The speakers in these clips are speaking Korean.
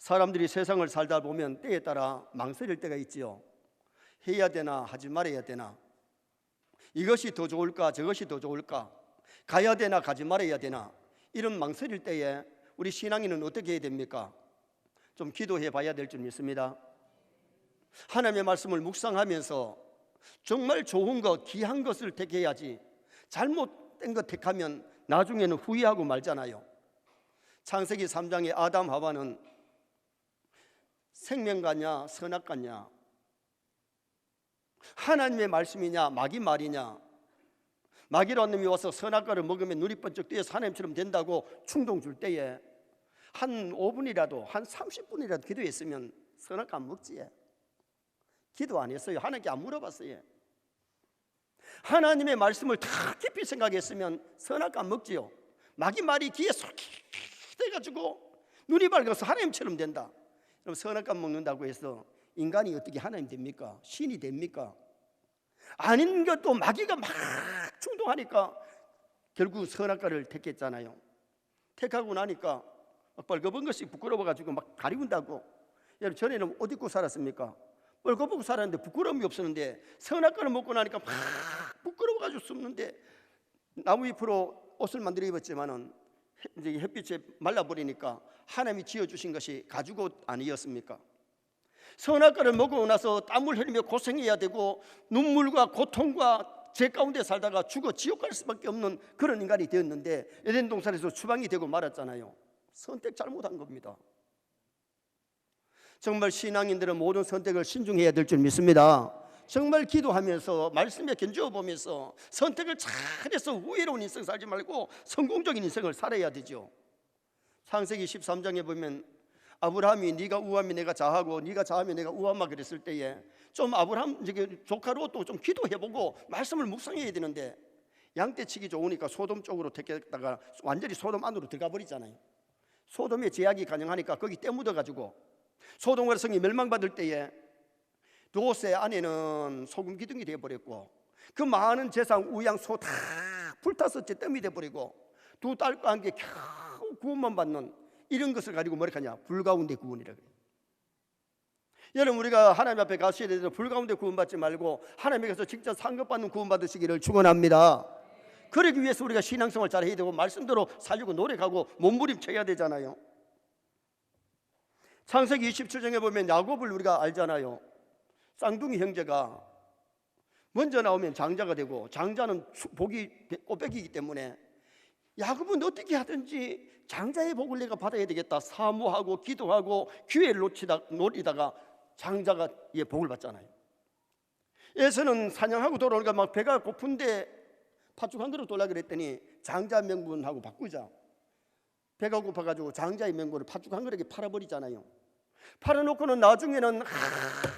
사람들이 세상을 살다 보면 때에 따라 망설일 때가 있지요. 해야 되나 하지 말아야 되나, 이것이 더 좋을까 저것이 더 좋을까, 가야 되나 가지 말아야 되나, 이런 망설일 때에 우리 신앙인은 어떻게 해야 됩니까? 좀 기도해 봐야 될 줄 믿습니다. 하나님의 말씀을 묵상하면서 정말 좋은 것, 귀한 것을 택해야지 잘못된 것 택하면 나중에는 후회하고 말잖아요. 창세기 3장의 아담 하와는 생명과냐 선악과냐, 하나님의 말씀이냐 마귀 말이냐, 마귀라는 놈이 와서 선악과를 먹으면 눈이 번쩍 뜨여서 하나님처럼 된다고 충동 줄 때에 한 5분이라도 한 30분이라도 기도했으면 선악과 안 먹지. 기도 안 했어요. 하나님께 안 물어봤어요. 하나님의 말씀을 다 깊이 생각했으면 선악과 안 먹지요. 마귀 말이 귀에 쏙 돼가지고 눈이 밝아서 하나님처럼 된다. 그럼 선악과 먹는다고 해서 인간이 어떻게 하나님 됩니까? 신이 됩니까? 아닌 것도 마귀가 막 충동하니까 결국 선악과를 택했잖아요. 택하고 나니까 뻘거벗은 것이 부끄러워가지고 막 가리운다고. 여러분, 전에는 옷 입고 살았습니까? 뻘거벗고 살았는데 부끄러움이 없었는데 선악과를 먹고 나니까 막 부끄러워가지고 숨는데, 나무 잎으로 옷을 만들어 입었지만은 이제 햇빛에 말라버리니까 하나님이 지어주신 것이 가죽옷 아니었습니까? 선악과를 먹고 나서 땀을 흘리며 고생해야 되고 눈물과 고통과 죄 가운데 살다가 죽어 지옥 갈 수밖에 없는 그런 인간이 되었는데 에덴 동산에서 추방이 되고 말았잖아요. 선택 잘못한 겁니다. 정말 신앙인들은 모든 선택을 신중해야 될 줄 믿습니다. 정말 기도하면서 말씀에 견주어 보면서 선택을 잘해서 후회로운 인생 살지 말고 성공적인 인생을 살아야 되죠. 창세기 13장에 보면 아브라함이 네가 우하면 내가 좌하고 네가 좌하면 내가 우하마 그랬을 때에 좀 아브라함 조카로 또 좀 기도해보고 말씀을 묵상해야 되는데 양떼치기 좋으니까 소돔 쪽으로 택했다가 완전히 소돔 안으로 들어가 버리잖아요. 소돔의 제약이 가능하니까 거기 때 묻어가지고 소돔과 성이 멸망받을 때에 롯의 아내는 소금 기둥이 되어버렸고 그 많은 재산 우양 소 다 불타서 뜸이 되어버리고 두 딸과 함께 겨우 구원만 받는 이런 것을 가지고 뭐라 하냐, 불 가운데 구원이라고 해요. 여러분, 우리가 하나님 앞에 가셔야 되는데 불 가운데 구원받지 말고 하나님께서 직접 상급받는 구원받으시기를 축원합니다. 그러기 위해서 우리가 신앙생활 잘 해야 되고 말씀대로 살려고 노력하고 몸부림쳐야 되잖아요. 창세기 27장에 보면 야곱을 우리가 알잖아요. 쌍둥이 형제가 먼저 나오면 장자가 되고 장자는 복이 꼬백이기 때문에 야곱은 어떻게 하든지 장자의 복을 내가 받아야 되겠다 사모하고 기도하고 기회를 노리다가 장자가 복을 받잖아요. 에서는 사냥하고 돌아오니까 막 배가 고픈데 팥죽 한 그릇 돌라 그랬더니 장자 명분하고 바꾸자. 배가 고파가지고 장자의 명분을 팥죽 한 그릇에 팔아버리잖아요. 팔아놓고는 나중에는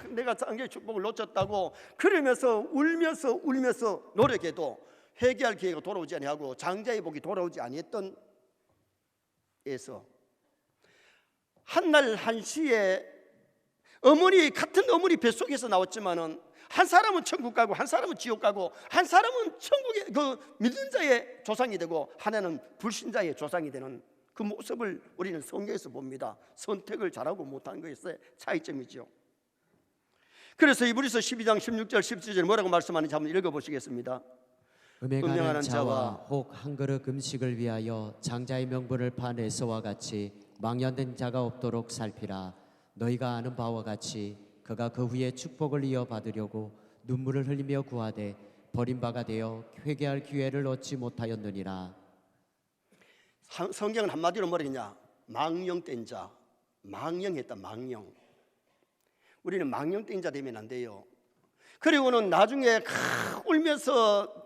내가 장자의 축복을 놓쳤다고 그러면서 울면서 노력해도 회개할 기회가 돌아오지 아니하고 장자의 복이 돌아오지 아니했던 에서 한날 한시에 같은 어머니 뱃속에서 나왔지만은 한 사람은 천국 가고 한 사람은 지옥 가고 한 사람은 천국의 그 믿는 자의 조상이 되고 하나는 불신자의 조상이 되는 그 모습을 우리는 성경에서 봅니다. 선택을 잘하고 못하는 것의 차이점이죠. 그래서 이브리서 12장 16절 17절 뭐라고 말씀하는지 한번 읽어보시겠습니다. 음행하는 자와 혹 한 그릇 음식을 위하여 장자의 명분을 판 에서와 같이 망연된 자가 없도록 살피라. 너희가 아는 바와 같이 그가 그 후에 축복을 이어받으려고 눈물을 흘리며 구하되 버림바가 되어 회개할 기회를 얻지 못하였느니라. 성경은 한마디로 뭐랬냐, 망령된 자, 망령했다. 망령. 우리는 망령된 자 되면 안 돼요. 그리고는 나중에 울면서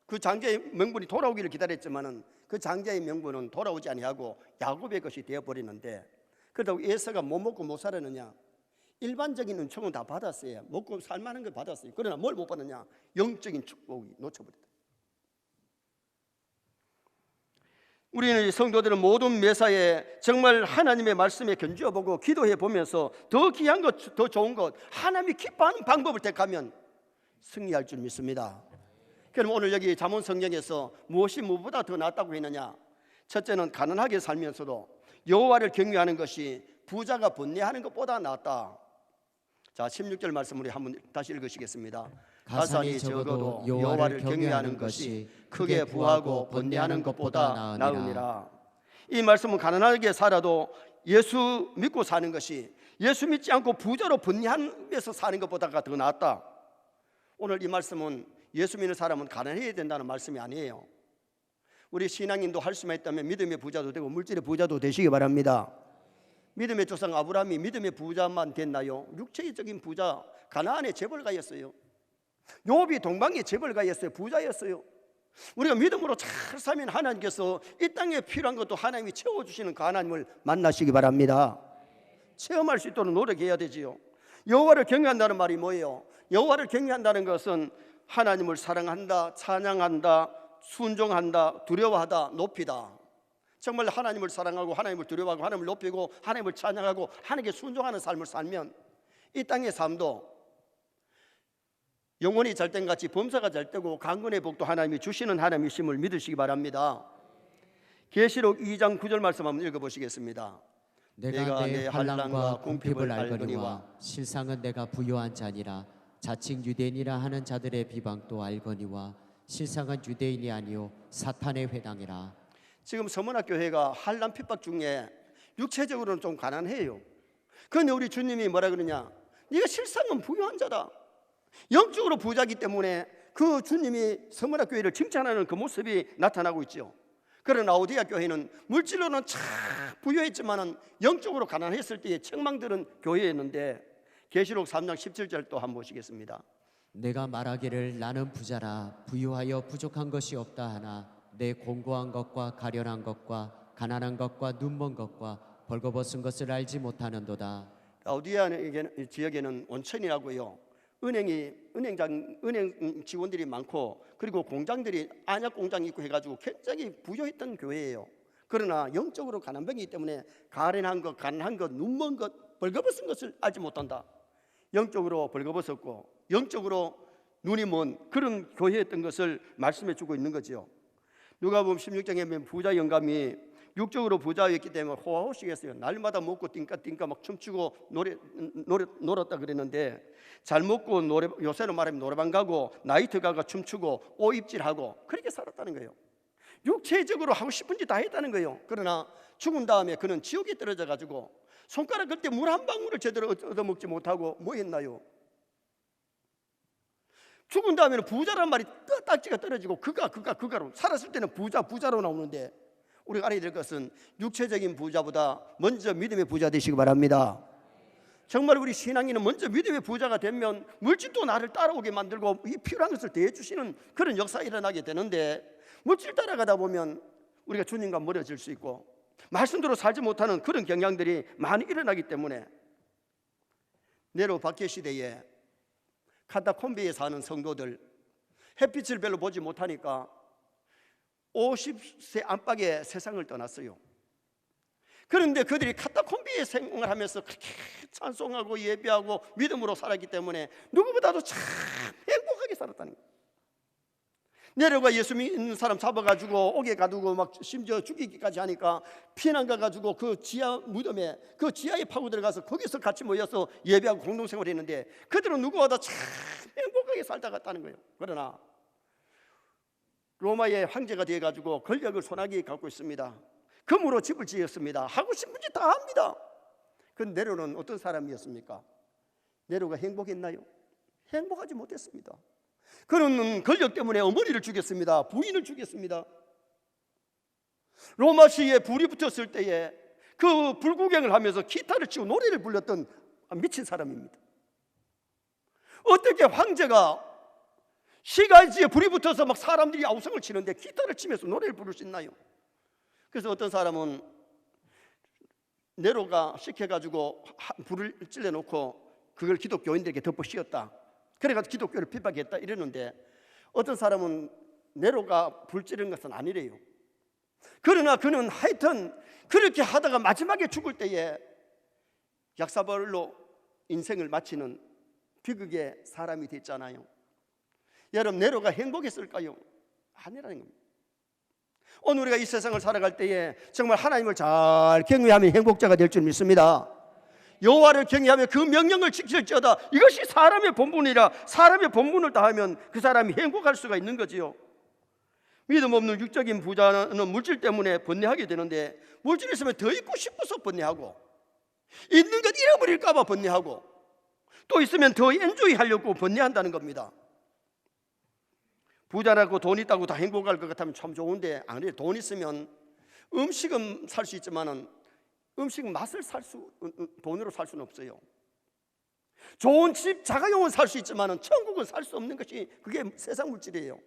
그 장자의 명분이 돌아오기를 기다렸지만은 그 장자의 명분은 돌아오지 아니하고 야곱의 것이 되어버리는데, 그렇다고 에서가 뭐 먹고 못 살았느냐? 일반적인 은총은 다 받았어요. 먹고 살만한 걸 받았어요. 그러나 뭘 못 받느냐? 영적인 축복이 놓쳐버렸다. 우리는 성도들은 모든 매사에 정말 하나님의 말씀에 견주어보고 기도해보면서 더 귀한 것, 더 좋은 것, 하나님이 기뻐하는 방법을 택하면 승리할 줄 믿습니다. 그럼 오늘 여기 잠언 성경에서 무엇이 무엇보다 더 낫다고 했느냐? 첫째는 가난하게 살면서도 여호와를 경외하는 것이 부자가 번뇌하는 것보다 낫다. 자, 16절 말씀 우리 한번 다시 읽으시겠습니다. 가산이 적어도 여호와를 경외하는 것이 크게 부하고 번뇌하는 것보다 나으니라. 이 말씀은 가난하게 살아도 예수 믿고 사는 것이 예수 믿지 않고 부자로 번뇌하면서 사는 것보다가 더 낫다. 오늘 이 말씀은 예수 믿는 사람은 가난해야 된다는 말씀이 아니에요. 우리 신앙인도 할 수만 있다면 믿음의 부자도 되고 물질의 부자도 되시기 바랍니다. 믿음의 조상 아브라함이 믿음의 부자만 됐나요? 육체적인 부자, 가나안의 재벌가였어요. 욥이 동방의 재벌가였어요. 부자였어요. 우리가 믿음으로 잘 살면 하나님께서 이 땅에 필요한 것도 하나님이 채워주시는 그 하나님을 만나시기 바랍니다. 체험할 수 있도록 노력해야 되지요. 여호와를 경외한다는 말이 뭐예요? 여호와를 경외한다는 것은 하나님을 사랑한다, 찬양한다, 순종한다, 두려워하다, 높이다. 정말 하나님을 사랑하고 하나님을 두려워하고 하나님을 높이고 하나님을 찬양하고 하나님께 순종하는 삶을 살면 이 땅의 삶도 영혼이 잘 땐 같이 범사가 잘 되고 강건의 복도 하나님이 주시는 하나님이심을 믿으시기 바랍니다. 계시록 2장 9절 말씀 한번 읽어보시겠습니다. 내가 내 환난과 궁핍을 알거니와 실상은 내가 부요한 자니라. 자칭 유대인이라 하는 자들의 비방도 알거니와 실상은 유대인이 아니요 사탄의 회당이라. 지금 서문학교회가 환난 핍박 중에 육체적으로는 좀 가난해요. 그런데 우리 주님이 뭐라 그러냐? 네가 실상은 부유한 자다. 영적으로 부자기 때문에 그 주님이 서문학교회를 칭찬하는 그 모습이 나타나고 있죠. 그러나 라오디아 교회는 물질로는 참 부유했지만은 영적으로 가난했을 때의 책망들은 교회였는데 계시록 3장 17절 또 한번 보시겠습니다. 내가 말하기를 나는 부자라 부유하여 부족한 것이 없다 하나 내 공고한 것과 가련한 것과 가난한 것과 눈먼 것과 벌거벗은 것을 알지 못하는도다. 라오디아 지역에는 온천이라고요. 은행 직원들이 많고 그리고 공장들이 안약 공장 있고 해가지고 굉장히 부유했던 교회예요. 그러나 영적으로 가난병이기 때문에 가련한 것, 가난한 것, 눈먼 것, 벌거벗은 것을 알지 못한다. 영적으로 벌거벗었고 영적으로 눈이 먼 그런 교회였던 것을 말씀해 주고 있는 거죠. 누가복음 16장에 보면 부자 영감이 육적으로 부자였기 때문에 호화호식했어요. 날마다 먹고 띵까띵까 막 춤추고 놀았다 그랬는데 잘 먹고 요새는 말하면 노래방 가고 나이트 가고 춤추고 옷 입질하고 그렇게 살았다는 거예요. 육체적으로 하고 싶은 짓 다 했다는 거예요. 그러나 죽은 다음에 그는 지옥에 떨어져 가지고 손가락 그때 물 한 방울을 제대로 얻어먹지 못하고 뭐 했나요? 죽은 다음에는 부자란 말이 딱지가 떨어지고 그가로 살았을 때는 부자로 나오는데 우리가 알아야 될 것은 육체적인 부자보다 먼저 믿음의 부자 되시기 바랍니다. 정말 우리 신앙인은 먼저 믿음의 부자가 되면 물질도 나를 따라오게 만들고 이 필요한 것을 대해주시는 그런 역사가 일어나게 되는데 물질 따라가다 보면 우리가 주님과 멀어질 수 있고 말씀대로 살지 못하는 그런 경향들이 많이 일어나기 때문에 네로 박해 시대에 카타콤비에 사는 성도들 햇빛을 별로 보지 못하니까 50세 안팎의 세상을 떠났어요. 그런데 그들이 카타콤비에 생활하면서 그렇게 찬송하고 예배하고 믿음으로 살았기 때문에 누구보다도 참 행복하게 살았다는 거예요. 내려가 예수 믿는 사람 잡아가지고 옥에 가두고 막 심지어 죽이기까지 하니까 피난 가가지고 그 지하 무덤에 그 지하에 파고 들어가서 거기서 같이 모여서 예배하고 공동생활을 했는데 그들은 누구보다 참 행복하게 살다 갔다는 거예요. 그러나 로마의 황제가 되어가지고 권력을 손아귀에 갖고 있습니다. 금으로 집을 지었습니다. 하고 싶은 짓 다 합니다. 그 네로는 어떤 사람이었습니까? 네로가 행복했나요? 행복하지 못했습니다. 그는 권력 때문에 어머니를 죽였습니다. 부인을 죽였습니다. 로마시에 불이 붙었을 때에 그 불구경을 하면서 기타를 치고 노래를 불렀던 미친 사람입니다. 어떻게 황제가 시갈지에 불이 붙어서 막 사람들이 아우성을 치는데 기타를 치면서 노래를 부를 수 있나요? 그래서 어떤 사람은 네로가 시켜가지고 불을 찔러놓고 그걸 기독교인들에게 덮어 씌웠다. 그래가지고 기독교를 핍박했다 이러는데 어떤 사람은 네로가 불 찌른 것은 아니래요. 그러나 그는 하여튼 그렇게 하다가 마지막에 죽을 때에 약사벌로 인생을 마치는 비극의 사람이 됐잖아요. 여러분 네로가 행복했을까요? 아니라는 겁니다. 오늘 우리가 이 세상을 살아갈 때에 정말 하나님을 잘 경외하면 행복자가 될 줄 믿습니다. 여호와를 경외하며 그 명령을 지킬지어다. 이것이 사람의 본분이라. 사람의 본분을 다하면 그 사람이 행복할 수가 있는 거지요. 믿음 없는 육적인 부자는 물질 때문에 번뇌하게 되는데, 물질 있으면 더 있고 싶어서 번뇌하고, 있는 것 잃어버릴까 봐 번뇌하고, 또 있으면 더 엔조이 하려고 번뇌한다는 겁니다. 부자라고 돈 있다고 다 행복할 것 같으면 참 좋은데, 안 그래요. 돈 있으면 음식은 살 수 있지만은 음식 맛을 돈으로 살 수는 없어요. 좋은 집, 자가용은 살 수 있지만은 천국은 살 수 없는 것이 그게 세상 물질이에요.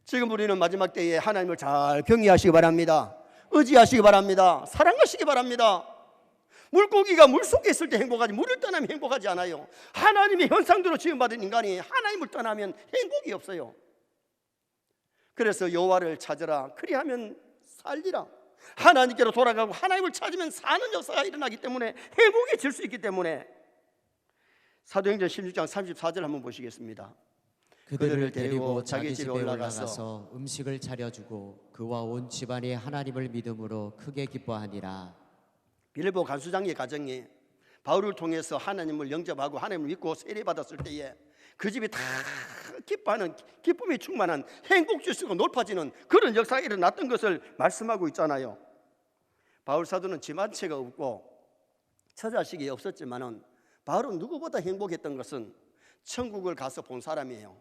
지금 우리는 마지막 때에 하나님을 잘 경외하시기 바랍니다. 의지하시기 바랍니다. 사랑하시기 바랍니다. 물고기가 물속에 있을 때 행복하지, 물을 떠나면 행복하지 않아요. 하나님의 형상대로 지음받은 인간이 하나님을 떠나면 행복이 없어요. 그래서 여호와를 찾으라. 그리하면 살리라. 하나님께로 돌아가고 하나님을 찾으면 사는 역사가 일어나기 때문에 행복해질 수 있기 때문에, 사도행전 16장 34절 한번 보시겠습니다. 그들을 데리고 자기 집에 올라가서 음식을 차려주고 그와 온 집안이 하나님을 믿음으로 크게 기뻐하니라. 빌보 간수장의 가정이 바울을 통해서 하나님을 영접하고 하나님을 믿고 세례받았을 때에 그 집이 다 기뻐하는, 기쁨이 충만한, 행복 지수가 높아지는 그런 역사가 일어났던 것을 말씀하고 있잖아요. 바울 사도는 집 한 채가 없고 처자식이 없었지만은 바울은 누구보다 행복했던 것은 천국을 가서 본 사람이에요.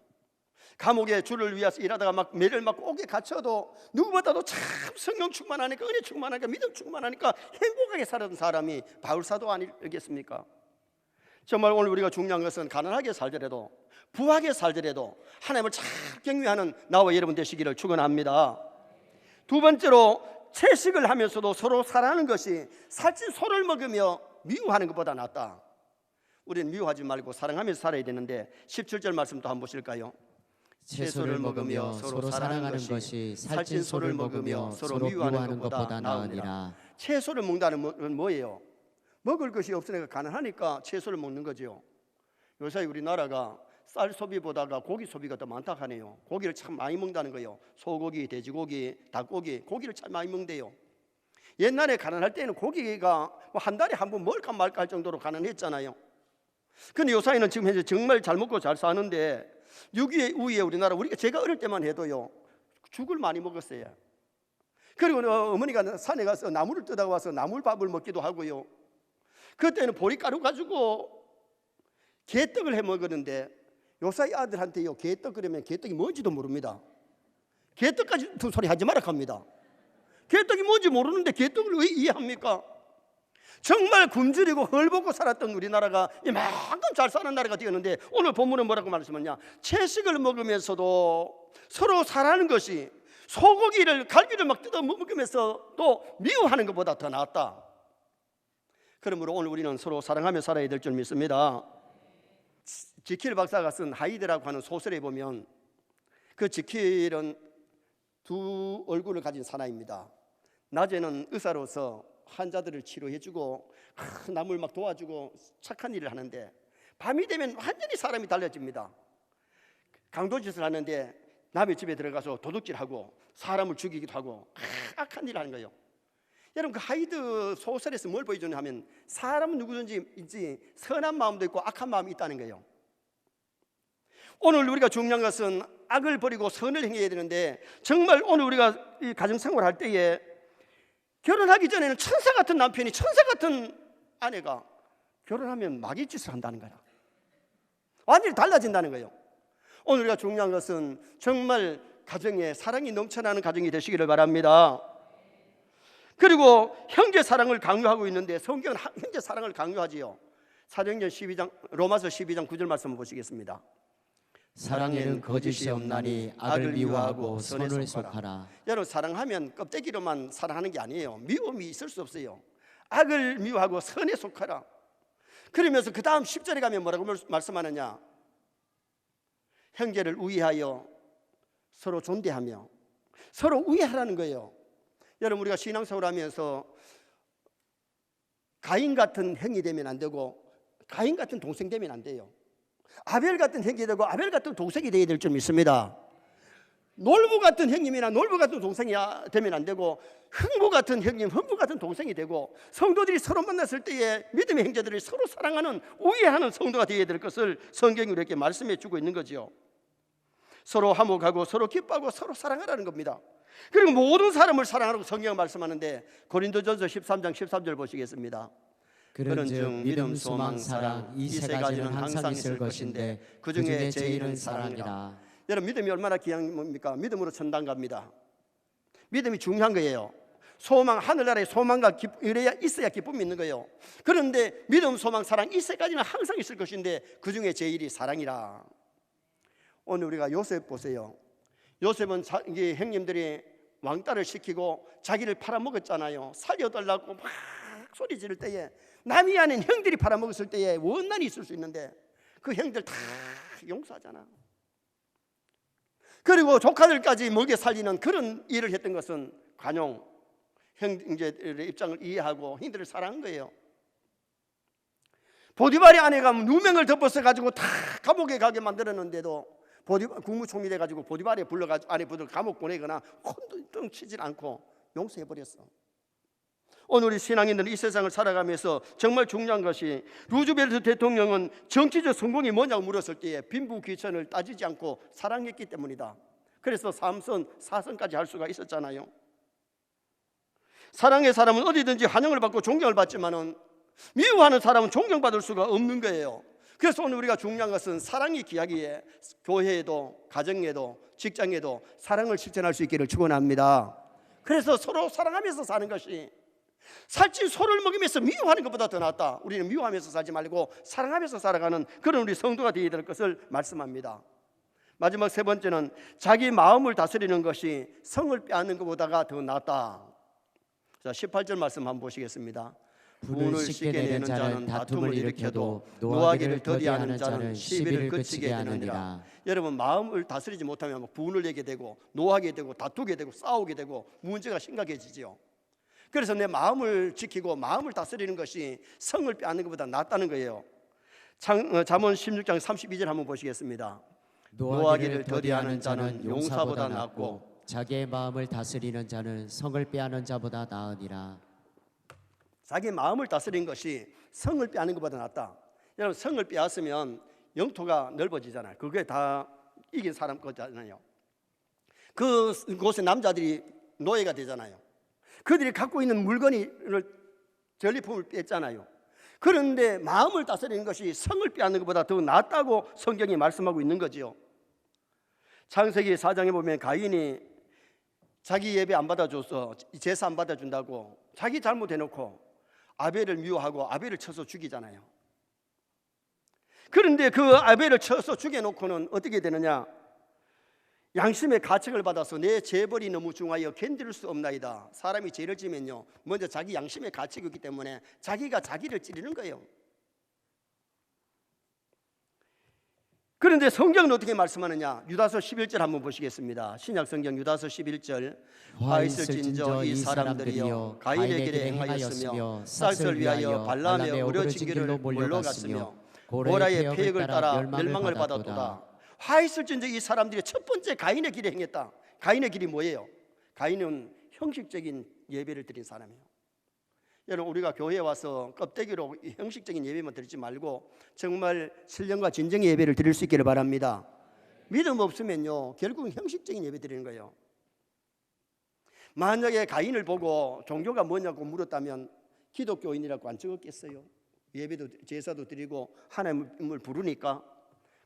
감옥에 주를 위해서 일하다가 막 매를 맞고 옥에 갇혀도 누구보다도 참 성령 충만하니까, 은혜 충만하니까, 믿음 충만하니까 행복하게 살았던 사람이 바울 사도 아니겠습니까? 정말 오늘 우리가 중요한 것은 가난하게 살더라도, 부하게 살더라도 하나님을 참 경외하는 나와 여러분 되시기를 축원합니다. 두 번째로, 채식을 하면서도 서로 사랑하는 것이 살찐 소를 먹으며 미워하는 것보다 낫다. 우리는 미워하지 말고 사랑하면서 살아야 되는데, 17절 말씀도 한번 보실까요? 채소를 먹으며 서로 사랑하는 것이 살찐 소를 먹으며 서로 미워하는 것보다 나으니라. 채소를 먹는다는 건 뭐예요? 먹을 것이 없으니까 가난하니까 채소를 먹는 거죠. 요새 우리나라가 쌀 소비보다가 고기 소비가 더 많다 하네요. 고기를 참 많이 먹는다는 거예요. 소고기, 돼지고기, 닭고기, 고기를 참 많이 먹는데요. 옛날에 가난할 때는 고기가 한 달에 한 번 먹을까 말까 할 정도로 가난했잖아요. 근데 요사이는 지금 현재 정말 잘 먹고 잘 사는데, 6.25 이후에 우리나라, 제가 어릴 때만 해도요 죽을 많이 먹었어요. 그리고 어머니가 산에 가서 나무를 뜯어 와서 나물밥을 먹기도 하고요. 그때는 보리가루 가지고 게떡을 해 먹었는데, 요사이 아들한테요 게떡 그러면 게떡이 뭔지도 모릅니다. 게떡까지 두 소리 하지 마라 합니다. 게떡이 뭔지 모르는데 게떡을 왜 이해합니까? 정말 굶주리고 헐벗고 살았던 우리나라가 이만큼 잘 사는 나라가 되었는데, 오늘 본문은 뭐라고 말씀하냐? 채식을 먹으면서도 서로 사랑하는 것이 소고기를, 갈비를 막 뜯어 먹으면서 또 미워하는 것보다 더 낫다. 그러므로 오늘 우리는 서로 사랑하며 살아야 될 줄 믿습니다. 지킬 박사가 쓴 하이드라고 하는 소설에 보면 그 지킬은 두 얼굴을 가진 사나이입니다. 낮에는 의사로서 환자들을 치료해주고 남을 막 도와주고 착한 일을 하는데, 밤이 되면 완전히 사람이 달라집니다. 강도짓을 하는데 남의 집에 들어가서 도둑질하고 사람을 죽이기도 하고 악한 일을 하는 거예요. 여러분, 그 하이드 소설에서 뭘 보여주냐 하면, 사람은 누구든지 선한 마음도 있고 악한 마음이 있다는 거예요. 오늘 우리가 중요한 것은 악을 버리고 선을 행해야 되는데, 정말 오늘 우리가 이 가정생활 할 때에 결혼하기 전에는 천사 같은 남편이, 천사 같은 아내가 결혼하면 마귀 짓을 한다는 거야. 완전히 달라진다는 거예요. 오늘 우리가 중요한 것은 정말 가정에 사랑이 넘쳐나는 가정이 되시기를 바랍니다. 그리고 형제 사랑을 강요하고 있는데, 성경은 형제 사랑을 강요하지요. 사도행전 12장, 로마서 12장 9절 말씀 보시겠습니다. 사랑에는 거짓이 없나니 악을 미워하고 선을 속하라. 여러분, 사랑하면 껍데기로만 사랑하는 게 아니에요. 미움이 있을 수 없어요. 악을 미워하고 선에 속하라. 그러면서 그 다음 10절에 가면 뭐라고 말씀하느냐? 형제를 우애하여 서로 존대하며 서로 우애하라는 거예요. 여러분, 우리가 신앙생활 하면서 가인 같은 형이 되면 안 되고 가인 같은 동생 되면 안 돼요. 아벨 같은 형이 되고 아벨 같은 동생이 되어야 될 줄 믿습니다. 놀부 같은 형님이나 놀부 같은 동생이 되면 안 되고, 흥부 같은 형님, 흥부 같은 동생이 되고, 성도들이 서로 만났을 때에 믿음의 형제들이 서로 사랑하는, 우애하는 성도가 되어야 될 것을 성경이 이렇게 말씀해 주고 있는 거죠. 서로 화목하고 서로 기뻐하고 서로 사랑하라는 겁니다. 그리고 모든 사람을 사랑하라고 성경은 말씀하는데, 고린도전서 13장 13절 보시겠습니다. 그런즉 믿음, 소망, 사랑 이 세 가지는 항상 있을 것인데 그 중에 제일은 사랑이라. 여러분, 믿음이 얼마나 귀한 겁니까? 믿음으로 천당 갑니다. 믿음이 중요한 거예요. 소망, 하늘나라에 소망과 이래야 있어야 기쁨이 있는 거예요. 그런데 믿음, 소망, 사랑 이 세 가지는 항상 있을 것인데 그 중에 제일이 사랑이라. 오늘 우리가 요셉 보세요. 요셉은 이게 형님들이 왕따를 시키고 자기를 팔아먹었잖아요. 살려달라고 막 소리 지를 때에, 남이 아닌 형들이 팔아먹었을 때에 원난이 있을 수 있는데 그 형들 다 용서하잖아. 그리고 조카들까지 먹여 살리는 그런 일을 했던 것은 관용, 형제들의 입장을 이해하고 형들을 사랑한 거예요. 보디발의 아내가 누명을 덮어서 가지고 다 감옥에 가게 만들었는데도 국무총리 돼가지고 보디발에 불러가지고 아내 부들 감옥 보내거나 혼동 치질 않고 용서해버렸어. 오늘 우리 신앙인들은 이 세상을 살아가면서 정말 중요한 것이, 루즈벨트 대통령은 정치적 성공이 뭐냐고 물었을 때에 빈부귀천을 따지지 않고 사랑했기 때문이다. 그래서 3선, 4선까지 할 수가 있었잖아요. 사랑의 사람은 어디든지 환영을 받고 존경을 받지만은 미워하는 사람은 존경받을 수가 없는 거예요. 그래서 오늘 우리가 중요한 것은 사랑이 귀하기에 교회에도 가정에도 직장에도 사랑을 실천할 수 있기를 축원합니다. 그래서 서로 사랑하면서 사는 것이, 살찐 소를 먹이면서 미워하는 것보다 더 낫다. 우리는 미워하면서 살지 말고 사랑하면서 살아가는 그런 우리 성도가 되어야 될 것을 말씀합니다. 마지막 세 번째는 자기 마음을 다스리는 것이 성을 빼앗는 것보다가 더 낫다. 자, 18절 말씀 한번 보시겠습니다. 분을 쉽게 내는 자는 다툼을 일으켜도 노하기를 더디하는 자는 시비를 그치게 하느니라. 여러분, 마음을 다스리지 못하면 분을 내게 되고 노하게 되고 다투게 되고 싸우게 되고 문제가 심각해지죠. 그래서 내 마음을 지키고 마음을 다스리는 것이 성을 빼앗는 것보다 낫다는 거예요. 잠언 16장 32절 한번 보시겠습니다. 노하기를 더디하는 자는 용사보다 낫고 자기의 마음을 다스리는 자는 성을 빼앗는 자보다 나으니라. 자기 마음을 다스리는 것이 성을 빼앗는 것보다 낫다. 여러분, 성을 빼앗으면 영토가 넓어지잖아요. 그게 다 이긴 사람 거잖아요. 그곳에 남자들이 노예가 되잖아요. 그들이 갖고 있는 물건을 전리품을 뺐잖아요. 그런데 마음을 다스리는 것이 성을 빼앗는 것보다 더 낫다고 성경이 말씀하고 있는 거죠. 창세기 4장에 보면 가인이 자기 예배 안 받아줘서 제사 안 받아준다고 자기 잘못해놓고 아벨을 미워하고 아벨을 쳐서 죽이잖아요. 그런데 그 아벨을 쳐서 죽여놓고는 어떻게 되느냐? 양심의 가책을 받아서 내 재벌이 너무 중하여 견딜 수 없나이다. 사람이 죄를 지면요, 먼저 자기 양심의 가책이 있기 때문에 자기가 자기를 찌르는 거예요. 그런데 성경은 어떻게 말씀하느냐? 유다서 11절 한번 보시겠습니다. 신약 성경 유다서 11절. 화 있을진저 이 사람들이여 가인의 길에 행하였으며 싹을 위하여 발람의 어려진 길로 몰려갔으며 고라의 폐역을 따라 멸망을 받았도다. 화 있을진저 이 사람들이 첫 번째 가인의 길에 행했다. 가인의 길이 뭐예요? 가인은 형식적인 예배를 드린 사람이에요. 여러분, 우리가 교회에 와서 껍데기로 형식적인 예배만 드리지 말고 정말 신령과 진정의 예배를 드릴 수 있기를 바랍니다. 믿음 없으면요, 결국은 형식적인 예배 드리는 거예요. 만약에 가인을 보고 종교가 뭐냐고 물었다면 기독교인이라고 안 적었겠어요? 예배도 제사도 드리고 하나님을 부르니까.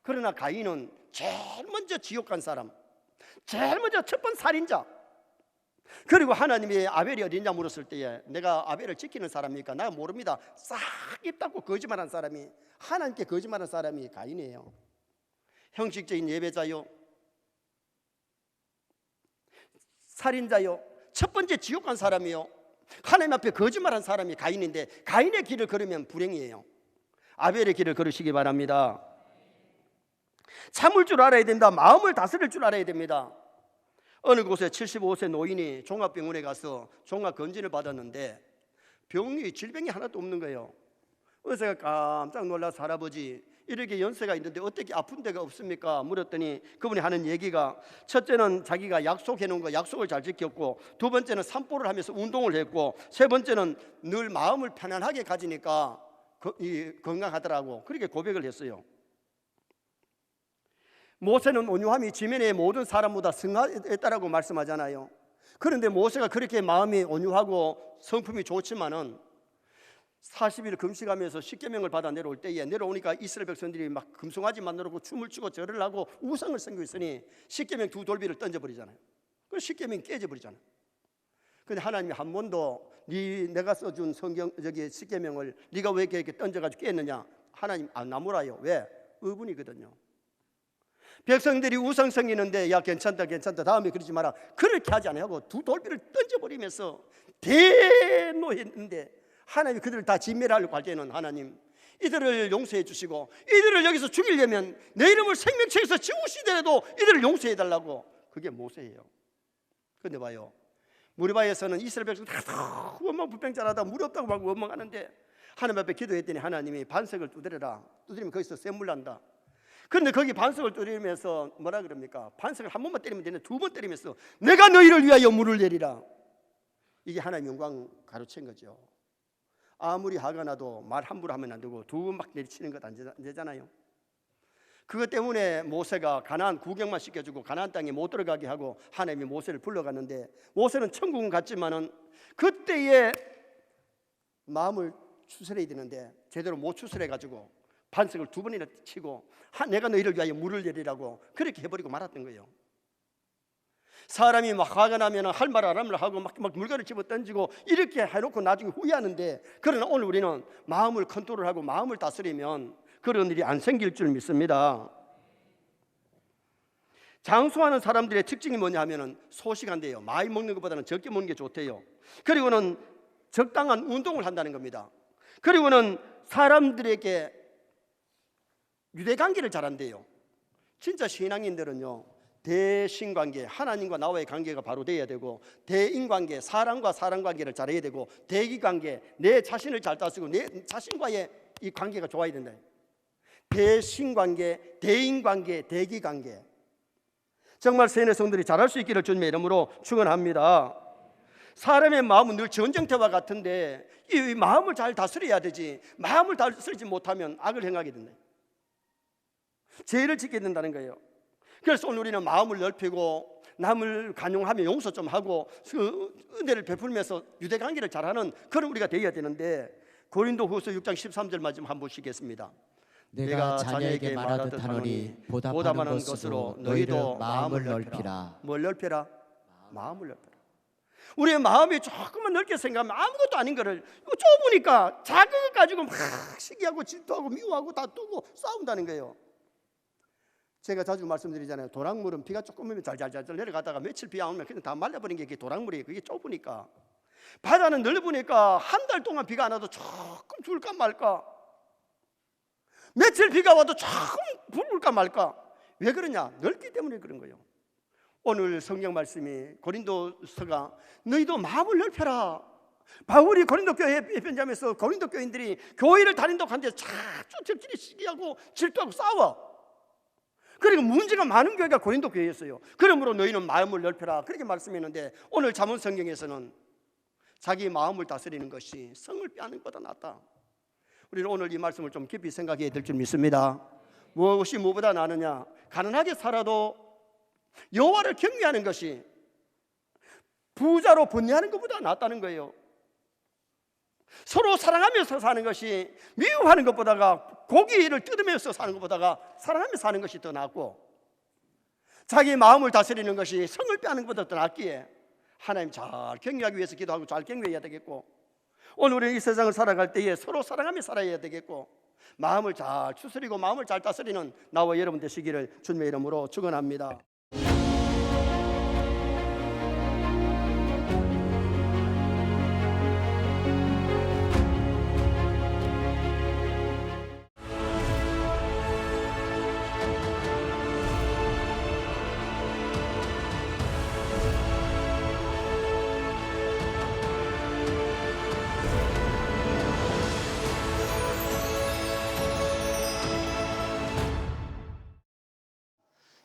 그러나 가인은 제일 먼저 지옥 간 사람, 제일 먼저 첫 번 살인자. 그리고 하나님이 아벨이 어디냐 물었을 때에 내가 아벨을 지키는 사람입니까? 나 모릅니다. 싹 입 닫고 거짓말한 사람이, 하나님께 거짓말한 사람이 가인이에요. 형식적인 예배자요, 살인자요, 첫 번째 지옥 간 사람이요, 하나님 앞에 거짓말한 사람이 가인인데 가인의 길을 걸으면 불행이에요. 아벨의 길을 걸으시기 바랍니다. 참을 줄 알아야 된다. 마음을 다스릴 줄 알아야 됩니다. 어느 곳에 75세 노인이 종합병원에 가서 종합검진을 받았는데 질병이 하나도 없는 거예요. 의사가 깜짝 놀라서 할아버지 이렇게 연세가 있는데 어떻게 아픈 데가 없습니까? 물었더니 그분이 하는 얘기가, 첫째는 자기가 약속해 놓은 거 약속을 잘 지켰고, 두 번째는 산보를 하면서 운동을 했고, 세 번째는 늘 마음을 편안하게 가지니까 건강하더라고. 그렇게 고백을 했어요. 모세는 온유함이 지면의 모든 사람보다 승하했다라고 말씀하잖아요. 그런데 모세가 그렇게 마음이 온유하고 성품이 좋지만은 40일 금식하면서 십계명을 받아 내려올 때에, 내려오니까 이스라엘 백성들이 막 금송아지 만들고 춤을 추고 절을 하고 우상을 섬기고 있으니 십계명 두 돌비를 던져버리잖아요. 그 십계명이 깨져버리잖아요. 근데 하나님이 한 번도 내가 써준 성경 십계명을 네가 왜 이렇게 던져가지고 깼느냐? 하나님 안 나무라요. 왜? 의분이거든요. 백성들이 우상 섬기는데 야 괜찮다 다음에 그러지 마라, 그렇게 하지 않고 두 돌비를 던져버리면서 대노했는데, 하나님이 그들을 다 진멸하려고 할 때는 하나님 이들을 용서해 주시고, 이들을 여기서 죽이려면 내 이름을 생명책에서 지우시더라도 이들을 용서해 달라고. 그게 모세예요. 근데 봐요, 무리바에서는 이스라엘 백성들이 원망 불평자라다 물이 없다고 막 원망하는데, 하나님 앞에 기도했더니 하나님이 반석을 두드려라. 두드리면 거기서 샘물 난다. 근데 거기 반석을 두드리면서 뭐라 그럽니까? 반석을 한 번만 때리면 되는데 두 번 때리면서 내가 너희를 위하여 물을 내리라. 이게 하나님 영광 가르친 거죠. 아무리 화가 나도 말 함부로 하면 안 되고 두 번 막 내리치는 것 안 되잖아요. 그것 때문에 모세가 가나안 구경만 시켜주고 가나안 땅에 못 들어가게 하고 하나님이 모세를 불러갔는데, 모세는 천국은 갔지만은 그때의 마음을 추스려야 되는데 제대로 못 추스려가지고 반석을 두 번이나 치고 내가 너희를 위하여 물을 내리라고 그렇게 해버리고 말았던 거예요. 사람이 막 화가 나면 할 말 안 하면 하고 막 물건을 집어 던지고 이렇게 해놓고 나중에 후회하는데, 그러나 오늘 우리는 마음을 컨트롤하고 마음을 다스리면 그런 일이 안 생길 줄 믿습니다. 장수하는 사람들의 특징이 뭐냐 하면은 소식한대요. 많이 먹는 것보다는 적게 먹는 게 좋대요. 그리고는 적당한 운동을 한다는 겁니다. 그리고는 사람들에게 유대관계를 잘한대요. 진짜 신앙인들은요, 대신관계, 하나님과 나와의 관계가 바로 돼야 되고, 대인관계, 사람과 사람 관계를 잘해야 되고, 대기관계, 내 자신을 잘 다스리고 내 자신과의 이 관계가 좋아야 된다. 대신관계, 대인관계, 대기관계, 정말 세뇌 성들이 잘할 수 있기를 주님의 이름으로 축원합니다. 사람의 마음은 늘 전쟁터와 같은데 이 마음을 잘 다스려야 되지, 마음을 다스리지 못하면 악을 행하게 된다. 죄를 짓게 된다는 거예요. 그래서 오늘 우리는 마음을 넓히고 남을 간용하며 용서 좀 하고 그 은혜를 베풀면서 유대관계를 잘하는 그런 우리가 되어야 되는데, 고린도후서 6장 13절 말씀 한번 보시겠습니다. 내가 자녀에게 말하듯 하노니 보다 많은 것으로 너희도 마음을 넓히라. 뭘 넓혀라? 마음을 넓혀라. 우리의 마음이 조금만 넓게 생각하면 아무것도 아닌 거를 좁으니까 작은 것 가지고 막 시기하고 질투하고 미워하고 다투고 싸운다는 거예요. 제가 자주 말씀드리잖아요. 도랑물은 비가 조금 오면 잘잘잘 내려가다가 며칠 비 안 오면 그냥 다 말라버린 게 도랑물이에요. 그게 좁으니까. 바다는 넓으니까 한 달 동안 비가 안 와도 조금 줄까 말까, 며칠 비가 와도 조금 부을까 말까. 왜 그러냐? 넓기 때문에 그런 거예요. 오늘 성경 말씀이 고린도서가 너희도 마음을 넓혀라. 바울이 고린도 교회 편지하면서 고린도 교인들이 교회를 다닌다고 하는데 자주 적끼리 시기하고 질투하고 싸워. 그리고 문제가 많은 교회가 고린도 교회였어요. 그러므로 너희는 마음을 넓혀라 그렇게 말씀했는데, 오늘 잠언 성경에서는 자기 마음을 다스리는 것이 성을 빼앗는 것보다 낫다. 우리는 오늘 이 말씀을 좀 깊이 생각해야 될 줄 믿습니다. 무엇이 무엇보다 나느냐? 가난하게 살아도 여호와를 경외하는 것이 부자로 번뇌하는 것보다 낫다는 거예요. 서로 사랑하면서 사는 것이 미워하는 것보다가, 고기를 뜯으면서 사는 것보다가 사랑하면서 사는 것이 더 낫고, 자기 마음을 다스리는 것이 성을 빼앗는 것보다 더 낫기에 하나님 잘 경외하기 위해서 기도하고 잘 경외해야 되겠고, 오늘 우리는 이 세상을 살아갈 때에 서로 사랑하며 살아야 되겠고, 마음을 잘 추스리고 마음을 잘 다스리는 나와 여러분 되시기를 주님의 이름으로 축원합니다.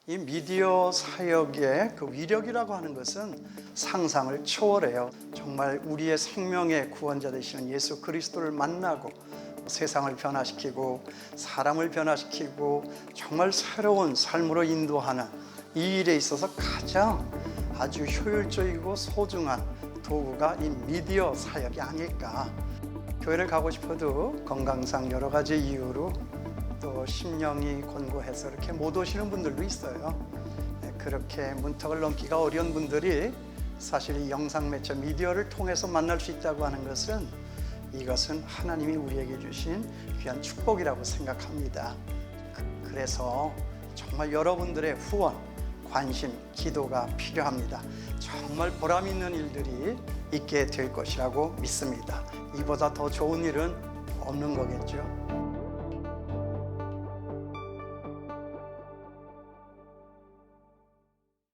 이 미디어 사역의 그 위력이라고 하는 것은 상상을 초월해요. 정말 우리의 생명의 구원자 되시는 예수 그리스도를 만나고 세상을 변화시키고 사람을 변화시키고 정말 새로운 삶으로 인도하는 이 일에 있어서 가장 아주 효율적이고 소중한 도구가 이 미디어 사역이 아닐까. 교회를 가고 싶어도 건강상 여러 가지 이유로 또 심령이 곤고해서 이렇게 못 오시는 분들도 있어요. 그렇게 문턱을 넘기가 어려운 분들이 사실 이 영상 매체 미디어를 통해서 만날 수 있다고 하는 것은 이것은 하나님이 우리에게 주신 귀한 축복이라고 생각합니다. 그래서 정말 여러분들의 후원, 관심, 기도가 필요합니다. 정말 보람 있는 일들이 있게 될 것이라고 믿습니다. 이보다 더 좋은 일은 없는 거겠죠.